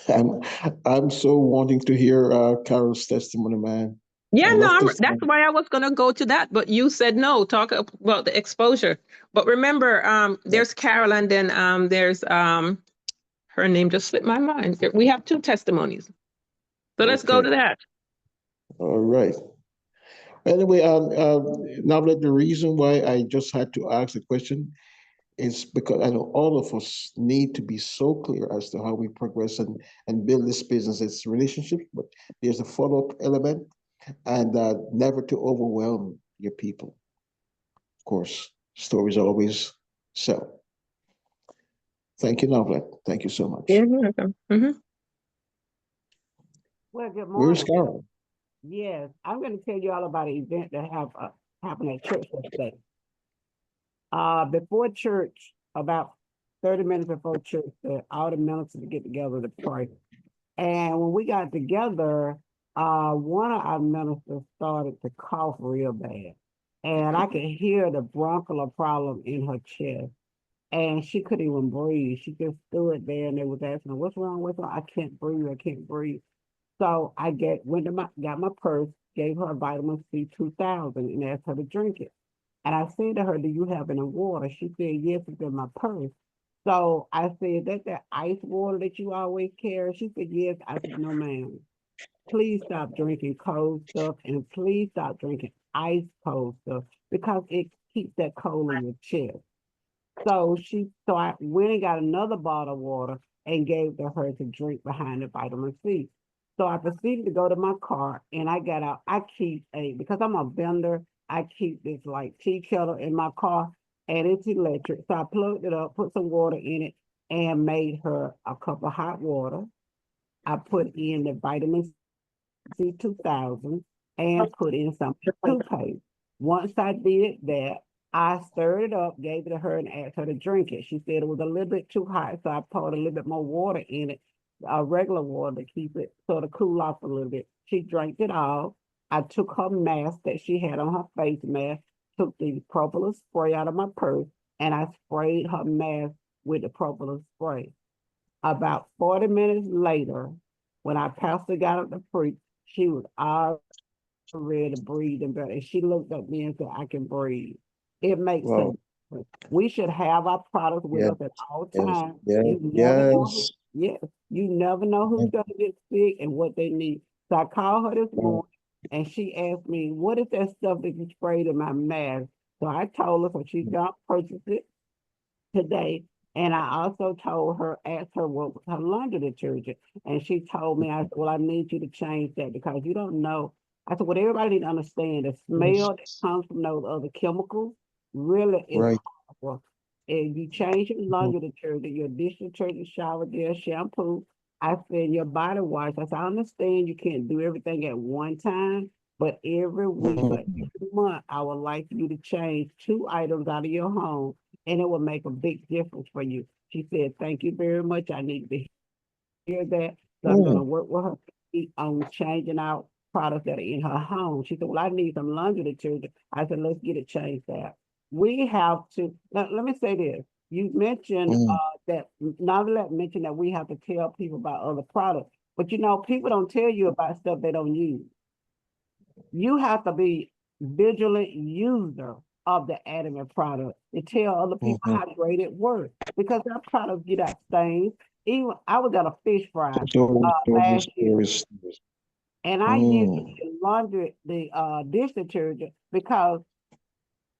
S3: I'm I'm so wanting to hear Carol's testimony, man.
S5: Yeah,
S3: I
S5: no,
S3: love this.
S5: that's why I was going to go to that, but you said no, talk about the exposure. But remember, there's Carol, and then there's her name just slipped my mind. We have two testimonies. So let's go
S3: Okay.
S5: to that.
S3: All right. Anyway, now that the reason why I just had to ask the question is because I know all of us need to be so clear as to how we progress and build this business. It's relationships, but there's a follow-up element and never to overwhelm your people. Of course, stories always sell. Thank you, Novlet. Thank you so much.
S5: You're welcome. Mm-hmm.
S7: Well, good
S3: Where's
S7: morning.
S3: Carol?
S7: Yes, I'm going to tell you all about an event that happened at church yesterday. Before church, about 30 minutes before church, all the ministers get together to pray. And when we got together, one of our ministers started to cough real bad. And I could hear the bronchial problem in her chest. And she couldn't even breathe. She just stood there and they was asking her, what's wrong? What's wrong? I can't breathe. I can't breathe. So I got my purse, gave her a vitamin C 2000 and asked her to drink it. And I said to her, do you have any water? She said, yes, it's in my purse. So I said, that ice water that you always carry? She said, yes. I said, no, ma'am. Please stop drinking cold stuff and please stop drinking ice cold stuff because it keeps that cold in your chest. So I went and got another bottle of water and gave to her to drink behind the vitamin C. So I proceeded to go to my car and I got out. Because I'm a vendor, I keep this like tea kettle in my car and it's electric. So I plugged it up, put some water in it and made her a cup of hot water. I put in the vitamin C2000 and put in some toothpaste. Once I did that, I stirred it up, gave it to her, and asked her to drink it. She said it was a little bit too hot, so I poured a little bit more water in it, regular water, to keep it sort of cool off a little bit. She drank it all. I took her mask that she had on her face mask, took the propolis spray out of my purse, and I sprayed her mask with the propolis spray. About 40 minutes later, when our pastor got up to preach, she was already breathing better. And she looked at me and said, I can breathe. It makes
S3: Wow.
S7: sense. We should have our products with
S3: Yeah.
S7: us at all
S3: Yes.
S7: times.
S3: Yeah.
S7: You never know
S3: Yes.
S7: yes, you never know who's going to get sick and what they need. So I called her this morning and she asked me, what is that stuff that you sprayed in my mask? So I told her, so she's going to purchase it today. And I also told her, asked her what was her laundry detergent. And she told me, I said, well, I need you to change that because you don't know. I said, what everybody need to understand, the smell that comes from those other chemicals really is
S3: Right.
S7: horrible. And you change your laundry detergent, your dish detergent, shower gel, shampoo. I said, your body wash. I said, I understand you can't do everything at one time, but every week or every month, I would like you to change 2 items out of your home and it will make a big difference for you. She said, thank you very much. I need to hear that. So I'm going to work with her on changing out products that are in her home. She said, well, I need some laundry detergent. I said, let's get it changed out. We have to, let me say this. You mentioned that, Navilet mentioned that we have to tell people about other products. But you know, people don't tell you about stuff they don't use. You have to be vigilant user of the Atomy product to tell other people how great it works because our products get out stains. Even I was at a fish fry last year, and I used the dish detergent because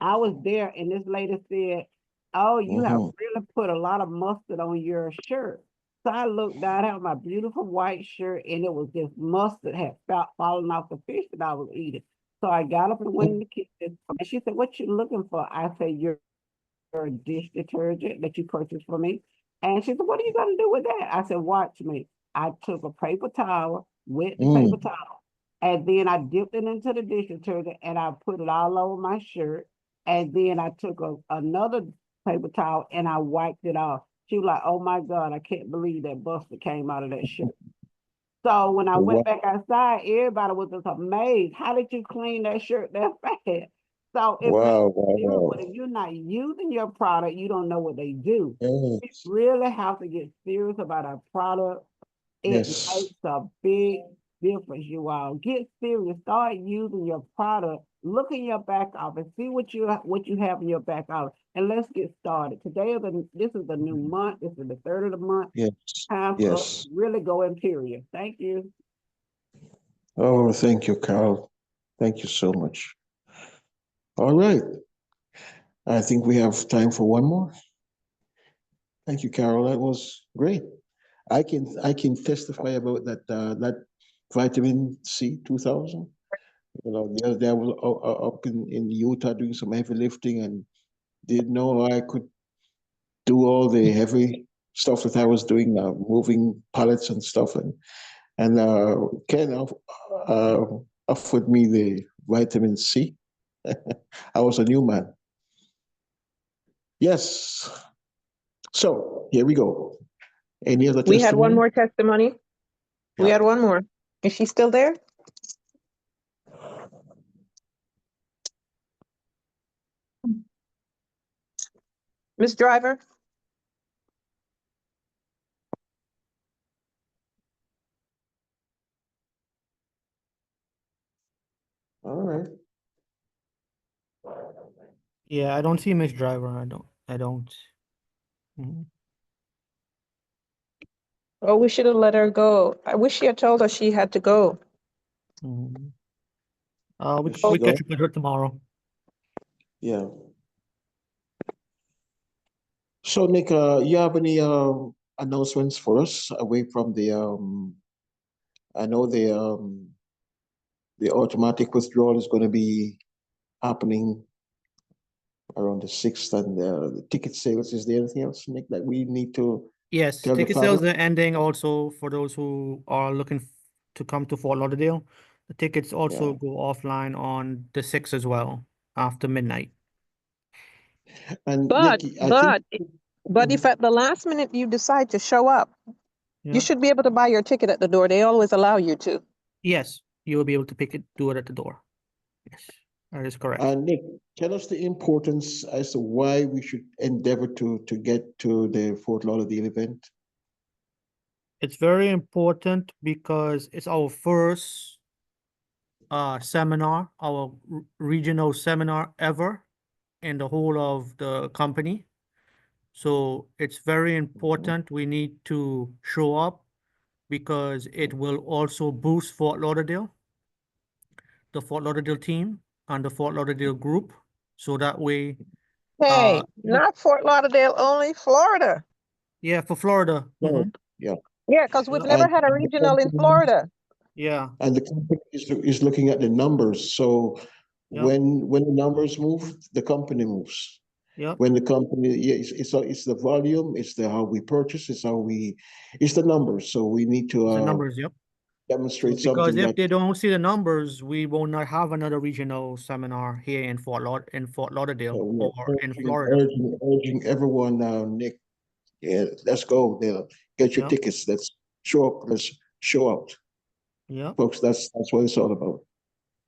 S7: I was there, and this lady said, "Oh, you have really put a lot of mustard on your shirt." So I looked down at my beautiful white shirt, and it was just mustard had fallen off the fish that I was eating. So I got up and went in the kitchen, and she said, "What you looking for?" I said, "Your dish detergent that you purchased for me." And she said, "What are you going to do with that?" I said, "Watch me." I took a paper towel, wet the paper towel, and then I dipped it into the dish detergent, and I put it all over my shirt. And then I took another paper towel and I wiped it off. She was like, "Oh my God, I can't believe that buster came out of that shirt." So when I went back outside, everybody was just amazed. How did you clean that shirt that fast? So it makes you, but if you're not using your product, you don't know what they do. We really have to get serious about our product. It makes a big difference, you all. Get serious. Start using your product. Look in your back office. See what you have in your back office. And let's get started. This is the new month. This is the 3rd of the month.
S3: Yes.
S7: Time for us to really go in period. Thank you.
S3: Oh, thank you, Carol. Thank you so much. All right. I think we have time for one more. Thank you, Carol. That was great. I can testify about that vitamin C 2000. You know, the other day I was up in Utah doing some heavy lifting and didn't know I could do all the heavy stuff that I was doing, moving pallets and stuff. And Ken offered me the vitamin C. I was a new man. Yes. So here we go. Any other
S5: We had one
S3: testimony?
S5: more testimony. We had one more. Is she still there? Miss Driver?
S3: All right.
S2: Yeah, I don't see Miss Driver. I don't. Mhm.
S5: Oh, we should have let her go. I wish she had told us she had to go.
S2: Mhm.
S3: Is she
S2: We catch
S3: gone?
S2: up with her tomorrow.
S3: Yeah. So, Nick, you have any announcements for us away from the I know the automatic withdrawal is going to be happening around the 6th, and the ticket sales. Is there anything else, Nick, that we need to
S2: Yes,
S3: tell the
S2: ticket sales
S3: family?
S2: are ending also for those who are looking to come to Fort Lauderdale. The tickets also
S3: Yeah.
S2: go offline on the 6th as well, after midnight.
S3: And
S5: But
S3: Nick, I think.
S5: but if at the last minute you decide to show up,
S2: Yeah.
S5: you should be able to buy your ticket at the door. They always allow you to.
S2: Yes, you will be able to do it at the door. Yes, that is correct.
S3: Nick, tell us the importance as to why we should endeavor to get to the Fort Lauderdale event.
S2: It's very important because it's our first seminar, our regional seminar ever in the whole of the company. So it's very important. We need to show up because it will also boost Fort Lauderdale, the Fort Lauderdale team and the Fort Lauderdale group. So that way,
S5: Hey, not Fort Lauderdale only, Florida.
S2: yeah, for Florida.
S3: No, yeah.
S5: Yeah, because we've
S2: Yeah.
S5: never
S3: And
S5: had a
S3: the
S5: regional in
S3: company-
S5: Florida.
S2: Yeah,
S3: And the company is looking at the numbers. So
S2: Yeah.
S3: when the numbers move, the company moves.
S2: yeah,
S3: When the company, yeah, it's the volume, it's the how we purchase, it's the numbers. So we need to
S2: the numbers, yep.
S3: demonstrate
S2: Because
S3: something
S2: if
S3: that.
S2: they don't see the numbers, we will not have another regional seminar here in Fort Lauderdale
S3: We are
S2: or in Florida.
S3: urging everyone now, Nick, yeah, let's go there. Get your
S2: Yeah.
S3: tickets. Let's show up. Let's show out.
S2: Yeah,
S3: Folks, that's what it's all about.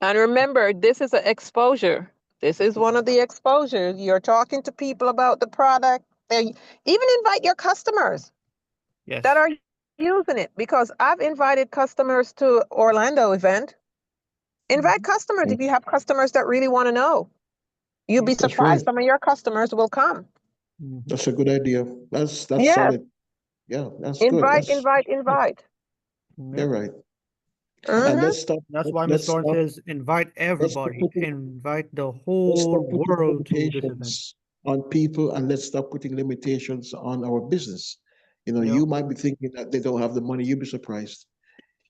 S5: And remember, this is an exposure. This is one of the exposures. You're talking to people about the product. They even invite your customers
S2: yes.
S5: that are using it, because I've invited customers to Orlando event. Invite customers if you have customers that really want to know. You'd be
S3: That's right.
S5: surprised. Some of your customers will come.
S2: Mhm.
S3: That's a good idea. That's
S5: Yeah.
S3: solid. Yeah, that's good.
S5: Invite,
S3: That's
S5: invite.
S2: Yeah.
S3: You're right.
S5: Mhm.
S3: And let's stop.
S2: That's why
S3: let's
S2: Ms. Lawrence
S3: stop.
S2: says invite everybody,
S3: putting-
S2: invite the
S3: Let's
S2: whole
S3: stop putting
S2: world to this event.
S3: limitations on people, and let's stop putting limitations on our business.
S2: Yeah.
S3: You might be thinking that they don't have the money. You'd be surprised.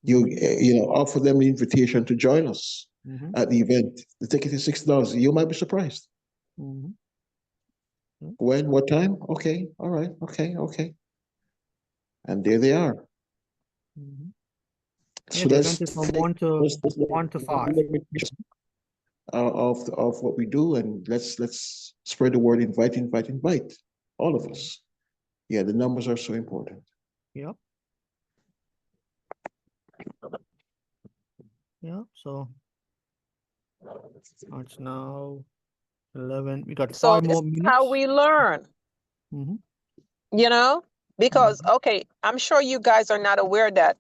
S2: Mhm.
S3: You offer them the invitation to join us
S2: Mhm.
S3: at the event. The ticket is $6. You might be surprised.
S2: Mhm.
S3: When? What time? Okay. All right. Okay. And there they are.
S2: Mhm.
S3: So
S2: Yeah, the
S3: let's
S2: event is from
S3: take-
S2: 1 to
S3: let's-
S2: 1 to 5.
S3: Of what we do, and let's spread the word. Invite all of us. Yeah, the numbers are so important.
S2: Yep. Yeah, so it's now 11. We got
S5: So
S2: 5 more
S5: this is
S2: minutes.
S5: how we learn.
S2: Mhm.
S5: You know, because okay, I'm sure you guys are not aware that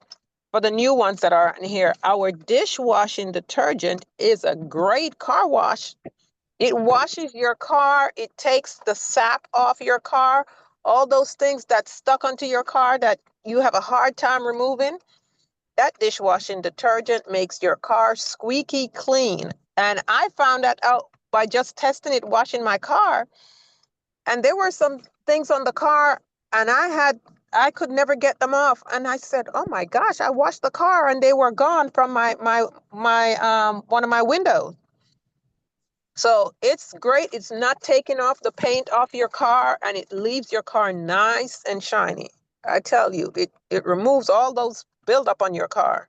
S5: for the new ones that are in here, our dishwashing detergent is a great car wash. It washes your car, it takes the sap off your car, all those things that's stuck onto your car that you have a hard time removing. That dishwashing detergent makes your car squeaky clean. And I found that out by just testing it, washing my car. And there were some things on the car, and I could never get them off. And I said, "Oh my gosh, I washed the car and they were gone from my one of my windows." So it's great. It's not taking off the paint off your car, and it leaves your car nice and shiny. I tell you, it removes all those buildup on your car.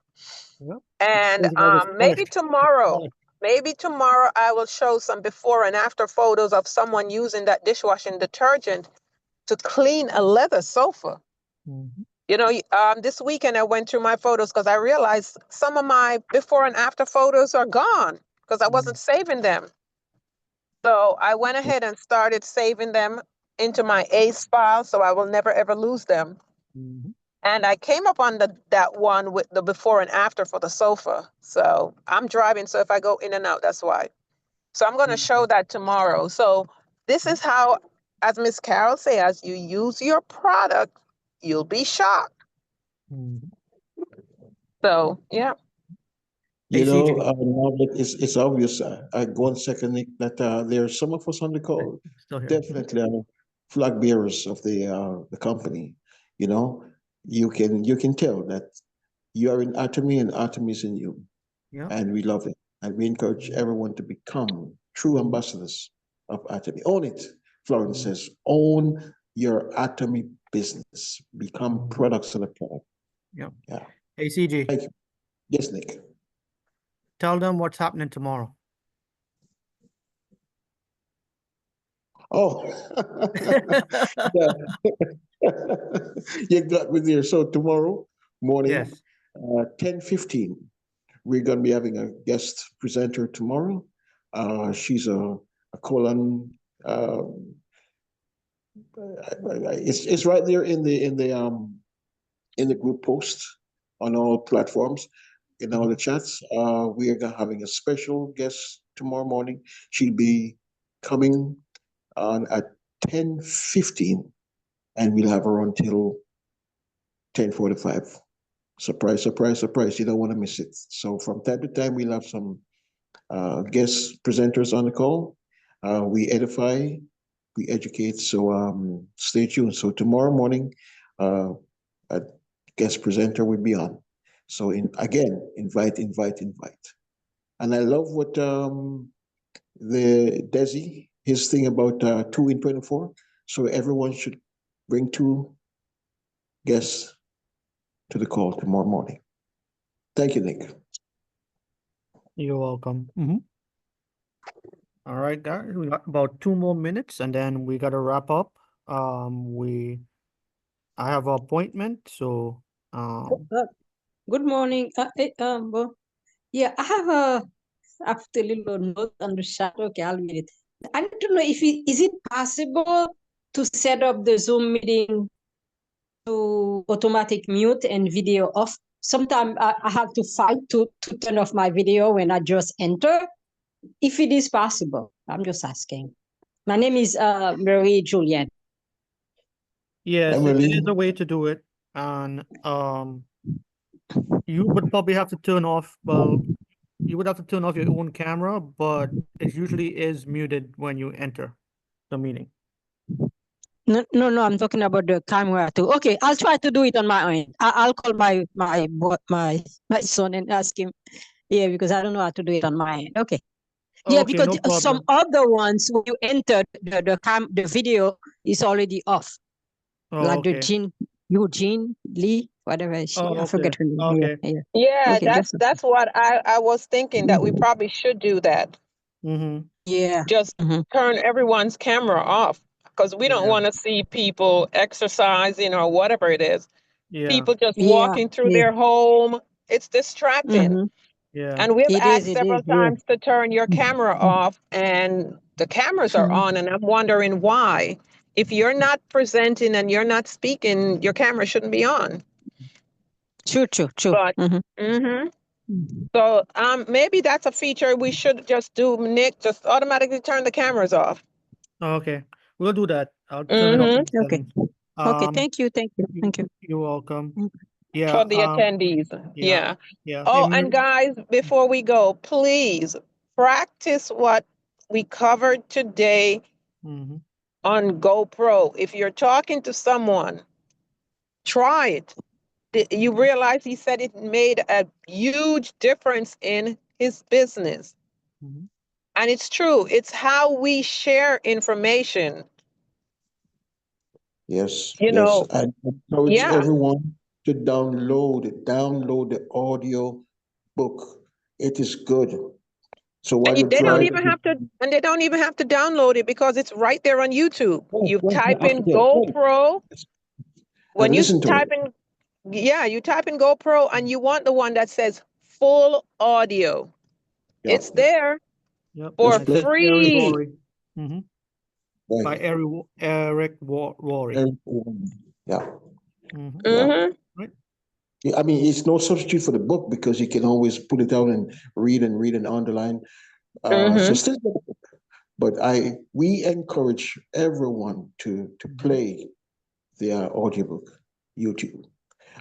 S2: Yep.
S5: And
S2: It's always
S5: maybe
S2: polished.
S5: tomorrow I will show some before and after photos of someone using that dishwashing detergent to clean a leather sofa.
S2: Mhm.
S5: You know, this weekend I went through my photos because I realized some of my before and after photos are gone because I wasn't saving them. So I went ahead and started saving them into my ACE file so I will never ever lose them.
S2: Mhm.
S5: And I came up on that one with the before and after for the sofa. So I'm driving, so if I go in and out, that's why. So I'm going to show that tomorrow. So this is how, as Miss Carol say, as you use your product, you'll be shocked.
S2: Mhm.
S5: So yeah.
S3: You
S2: Hey,
S3: know,
S2: CJ.
S3: now that it's obvious. Go on second, Nick, that there are some of us on the call
S2: Still here.
S3: definitely are flag bearers of the company. You know, you can tell that you are in Atomy and Atomy is in you,
S2: Yeah.
S3: and we love it, and we encourage everyone to become true ambassadors of Atomy. Own it. Florence says, own your Atomy business. Become products of the product.
S2: Yeah.
S3: Yeah.
S2: Hey, CJ.
S3: Thank you. Yes, Nick.
S2: Tell them what's happening tomorrow.
S3: Oh. Yeah. You got me there. So tomorrow morning,
S2: Yes.
S3: 10:15, we're going to be having a guest presenter tomorrow. She's a colon. It's right there in the group post on all platforms, in all the chats. We are having a special guest tomorrow morning. She'll be coming on at 10:15, and we'll have her until 10:45. Surprise, surprise, surprise. You don't want to miss it. So from time to time, we'll have some guest presenters on the call. We edify, we educate. So stay tuned. So tomorrow morning, a guest presenter will be on. So again, invite. And I love what the Desi, his thing about 2 in 24. So everyone should bring 2 guests to the call tomorrow morning. Thank you, Nick.
S2: You're welcome. All right, guys, we got about 2 more minutes and then we gotta wrap up. I have an appointment, so
S8: Good morning. Well, yeah, I have a little note on the chat. Okay, I'll read it. I need to know if is it possible to set up the Zoom meeting to automatic mute and video off? Sometimes I have to fight to turn off my video when I just enter. If it is possible, I'm just asking. My name is Marie Julienne.
S2: yes,
S3: Emily?
S2: it is a way to do it. And you would probably have to turn off, well, you would have to turn off your own camera, but it usually is muted when you enter the meeting.
S8: No, I'm talking about the camera too. Okay, I'll try to do it on my own. I'll call my son and ask him. Yeah, because I don't know how to do it on my end. Okay. Yeah,
S2: Okay, no
S8: because some
S2: problem.
S8: other ones when you enter the video is already off.
S2: Oh,
S8: Like the
S2: okay.
S8: Eugene Lee, whatever she,
S2: Oh,
S8: I
S2: okay.
S8: forget her name.
S2: Okay.
S8: Yeah.
S9: Yeah,
S8: Okay,
S9: that's what I was thinking, that we probably should do that.
S8: yeah.
S9: Just turn everyone's camera off, because we don't
S2: Yeah.
S9: want to see people exercising or whatever it is.
S2: Yeah.
S9: People just
S8: Yeah.
S9: walking through their home. It's distracting.
S2: Yeah.
S9: And we've
S8: It
S9: asked
S8: is,
S9: several
S8: yeah.
S9: times to turn your camera off, and the cameras are on, and I'm wondering why. If you're not presenting and you're not speaking, your camera shouldn't be on.
S8: True.
S9: But so maybe that's a feature we should just do, Nick. Just automatically turn the cameras off.
S2: Okay. We'll do that. I'll turn it off in the
S8: Okay.
S2: settings.
S8: Okay, thank you.
S2: You're welcome.
S8: Mm.
S2: Yeah.
S9: For the attendees. Yeah.
S2: Yeah.
S9: Oh,
S2: Hey,
S9: and guys, before we go, please practice what we covered today
S2: Mhm.
S9: on GoPro. If you're talking to someone, try it. You realize he said it made a huge difference in his business.
S2: Mhm.
S9: And it's true. It's how we share information.
S3: Yes,
S9: You
S3: yes.
S9: know,
S3: I encourage
S9: yeah.
S3: everyone to download the audio book. It is good. So while
S9: And
S3: you're
S9: they don't
S3: driving,
S9: even have to, download it, because it's right there on YouTube. You type in GoPro. When
S3: and
S9: you
S3: listen to
S9: type
S3: it.
S9: in, you type in GoPro and you want the one that says full audio.
S3: Yeah.
S9: It's there
S2: Yep.
S9: for
S3: Just play.
S2: Eric
S9: free.
S2: Worre. Mhm.
S3: Right.
S2: By Eric Worre.
S3: Yeah.
S2: Mhm.
S9: Mm-hmm.
S2: Right.
S3: Yeah, I mean, it's no substitute for the book because you can always pull it out and read and underline. So still, but we encourage everyone to play their audiobook, YouTube.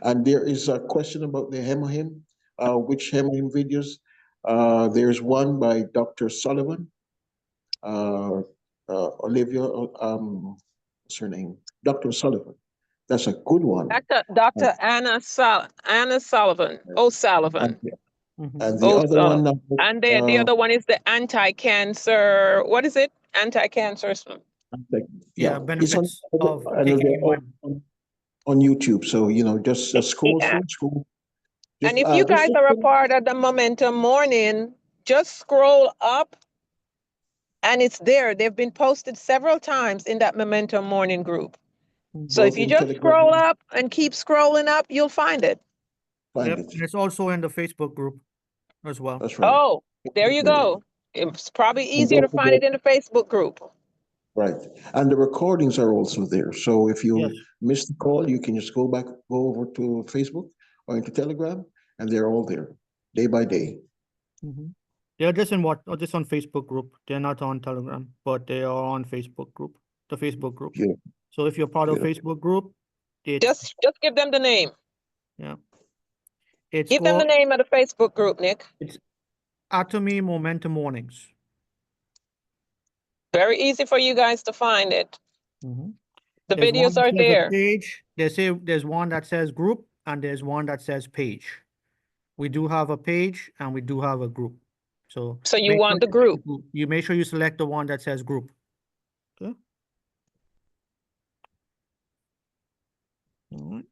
S3: And there is a question about the Hemohim, which Hemohim videos. There's one by Dr. Sullivan, Olivia, what's her name? Dr. Sullivan. That's a good one.
S9: Dr. Anna Sullivan. O'Sullivan.
S3: And the other one,
S9: And the other one is the anti-cancer. What is it? Anti-cancer.
S2: Yeah.
S3: it's on,
S2: Benefits of taking him on.
S3: on YouTube. So just scroll
S9: Yeah.
S3: through, scroll.
S9: And if you guys are a part of the Momentum Morning, just scroll up and it's there. They've been posted several times in that Momentum Morning group. So if
S3: Both
S9: you
S3: in
S9: just
S3: Telegram,
S9: scroll up and keep scrolling up, you'll find it.
S3: find
S2: Yep,
S3: it.
S2: and it's also in the Facebook group as well.
S3: That's right.
S9: Oh, there you go. It's probably
S3: And
S9: easier to
S3: don't
S9: find it
S3: forget-
S9: in the Facebook group.
S3: Right. And the recordings are also there. So if you
S2: Yes.
S3: miss the call, you can just go over to Facebook or into Telegram, and they're all there, day by day.
S2: They're just in just on Facebook group. They're not on Telegram, but they are on Facebook group, the Facebook group.
S3: Yeah.
S2: So if you're part of
S3: Yeah.
S2: Facebook group, it's
S9: Just give them the name.
S2: it's
S9: Give them the
S2: called
S9: name of the Facebook group, Nick.
S2: Atomy Momentum Mornings.
S9: Very easy for you guys to find it. The
S2: There's one
S9: videos
S2: that
S9: are
S2: says a
S9: there.
S2: page. There's one that says group and there's one that says page. We do have a page and we do have a group. So
S9: So you
S2: make
S9: want
S2: sure
S9: the group.
S2: you make sure you select the one that says group. Okay. All right.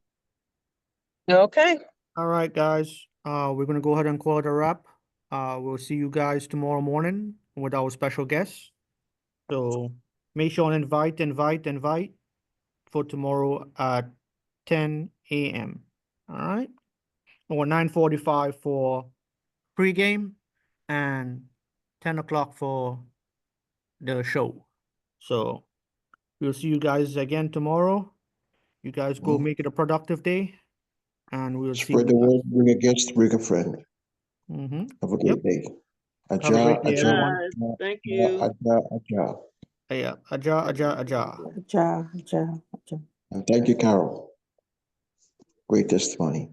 S9: Okay.
S2: All right, guys. We're gonna go ahead and call it a wrap. We'll see you guys tomorrow morning with our special guests. So make sure and invite for tomorrow at 10 a.m. All right, or 9:45 for pregame and 10 o'clock for the show. So we'll see you guys again tomorrow. You guys go make it a productive day, and we'll see you
S3: Spread the
S2: guys.
S3: word, bring a guest, bring a friend. Have a great
S2: Yep.
S3: day.
S2: Have a great day, everyone.
S5: Thank you.
S2: Yeah, aja.
S7: Ja, ja, ja.
S3: And thank you, Carol. Great testimony.